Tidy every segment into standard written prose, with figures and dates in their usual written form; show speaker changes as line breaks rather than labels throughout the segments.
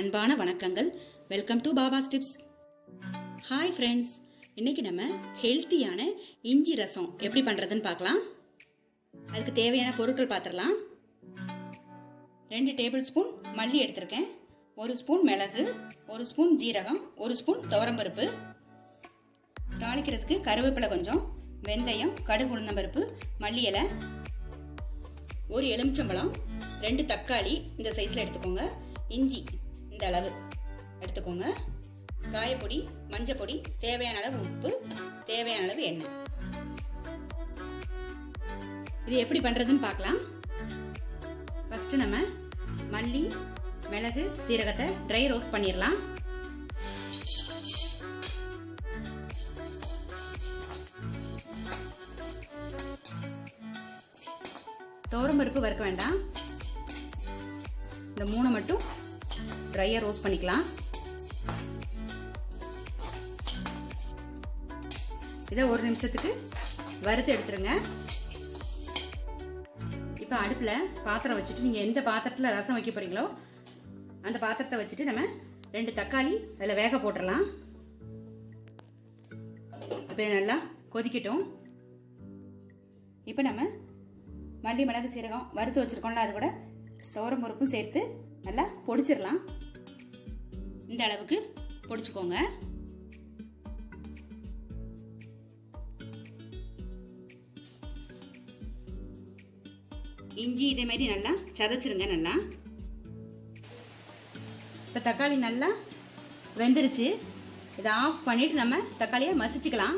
அன்பான வணக்கங்கள். Welcome to பாபாஸ் டிப்ஸ். ஹாய் ஃப்ரெண்ட்ஸ், இன்னைக்கு நம்ம ஹெல்த்தியான இஞ்சி ரசம் எப்படி பண்றதுன்னு பார்க்கலாம். அதுக்கு தேவையான பொருட்கள் பார்த்துடலாம். 2 டேபிள் ஸ்பூன் மல்லி எடுத்திருக்கேன், 1 ஸ்பூன் மிளகு, 1 ஸ்பூன் ஜீரகம், 1 ஸ்பூன் துவரம்பருப்பு, தாளிக்கிறதுக்கு கருவேப்பிலை கொஞ்சம், வெந்தயம், கடுகு, உளுந்தம்பருப்பு, மல்லி இலை, 1 எலுமிச்சம்பழம், 2 தக்காளி இந்த சைஸ்ல எடுத்துக்கோங்க, இஞ்சி இந்த அளவு எடுத்துக்கோங்க, காயப்பொடி, மஞ்சள் பொடி, தேவையான அளவு உப்பு, தேவையான அளவு எண்ணெய். இது எப்படி பண்றதுன்னு பார்க்கலாம். ஃபர்ஸ்ட் நம்ம மல்லி, மிளகு, சீரகத்தை ட்ரை ரோஸ்ட் பண்ணிடலாம். துவரம்பருப்பு வறுக்க வேண்டாம், இந்த 3 மட்டும் ட்ரையா ரோஸ்ட் பண்ணிக்கலாம். இதை 1 நிமிஷத்துக்கு வறுத்து எடுத்துருங்க. இப்போ அடுப்புல பாத்திரம் வச்சுட்டு, நீங்க எந்த பாத்திரத்துல ரசம் வைக்க போறீங்களோ அந்த பாத்திரத்தை வச்சுட்டு நம்ம 2 தக்காளி அதில் வேக போட்டுடலாம். இப்போ நல்லா கொதிக்கட்டும். இப்போ நம்ம மல்லி, மிளகு, சீரகம் வறுத்து வச்சிருக்கோம்ல, அது கூட துவரம் பருப்பும் சேர்த்து நல்லா பொடிச்சிடலாம். இந்த அளவுக்கு பொடிச்சுக்கோங்க. இஞ்சி இதே மாதிரி நல்லா சதைச்சிருங்க. நல்லா இப்போ தக்காளி நல்லா வெந்துருச்சு. இதை ஆஃப் பண்ணிட்டு நம்ம தக்காளியை மசிச்சுக்கலாம்.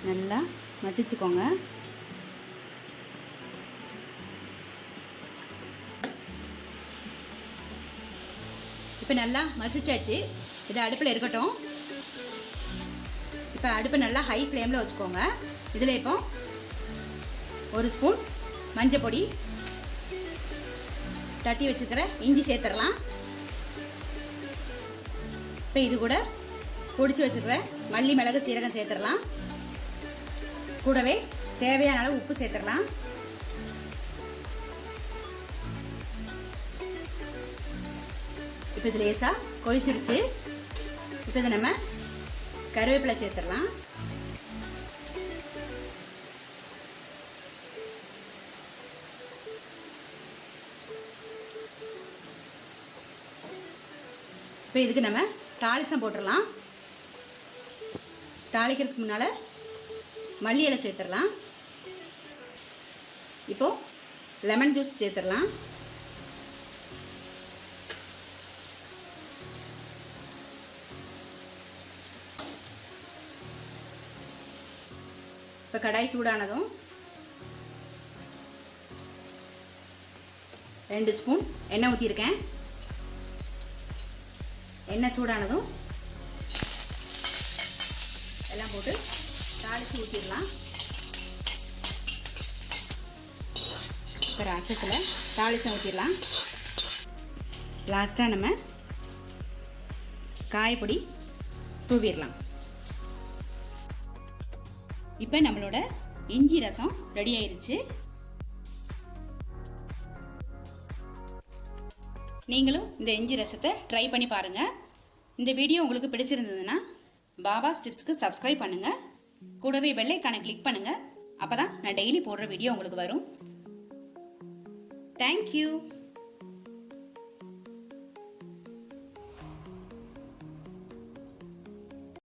நல்லா மசிச்சுக்கோங்க. இப்போ நல்லா மசிச்சாச்சு. இது அடுப்பில் இருக்கட்டும். இப்போ அடுப்பை நல்லா ஹை ஃப்ளேமில் வச்சுக்கோங்க. இதில் இப்போ 1 ஸ்பூன் மஞ்சள் பொடி, தட்டி வச்சுக்கிற இஞ்சி சேர்த்துடலாம். இப்போ இது கூட பொடிச்சு வச்சுக்கிற மல்லி, மிளகு, சீரகம் சேர்த்துடலாம். கூடவே தேவையான அளவு உப்பு சேர்த்துடலாம். இப்போ இது லேசா கொதிச்சிருச்சு. இப்போ இதை நம்ம கருவேப்பிலை சேர்த்துடலாம். இப்போ இதுக்கு நம்ம தாளிசம் போட்டுடலாம். தாளிக்கிறதுக்கு முன்னால மல்லி இலை சேர்த்துடலாம். இப்போ லெமன் ஜூஸ் சேர்த்துடலாம். இப்போ கடாய் சூடானதும் 2 ஸ்பூன் எண்ணெய் ஊற்றிருக்கேன். எண்ணெய் சூடானதும் எல்லாம் போட்டு தாளித்து ஊற்றிடலாம். இப்போ ரசத்தில் தாளிச்சம் ஊற்றிடலாம். லாஸ்ட்டாக நம்ம காயப்பொடி தூவிடலாம். இப்போ நம்மளோட இஞ்சி ரசம் ரெடி ஆயிருச்சு. நீங்களும் இந்த இஞ்சி ரசத்தை ட்ரை பண்ணி பாருங்க. இந்த வீடியோ உங்களுக்கு பிடிச்சிருந்ததுன்னா பாபாஸ் டிப்ஸ்க்கு சப்ஸ்கிரைப் பண்ணுங்க. கூடவே பெல் ஐகானை கிளிக் பண்ணுங்க. அப்பதான் நான் டெய்லி போடுற வீடியோ உங்களுக்கு வரும். தேங்க்யூ.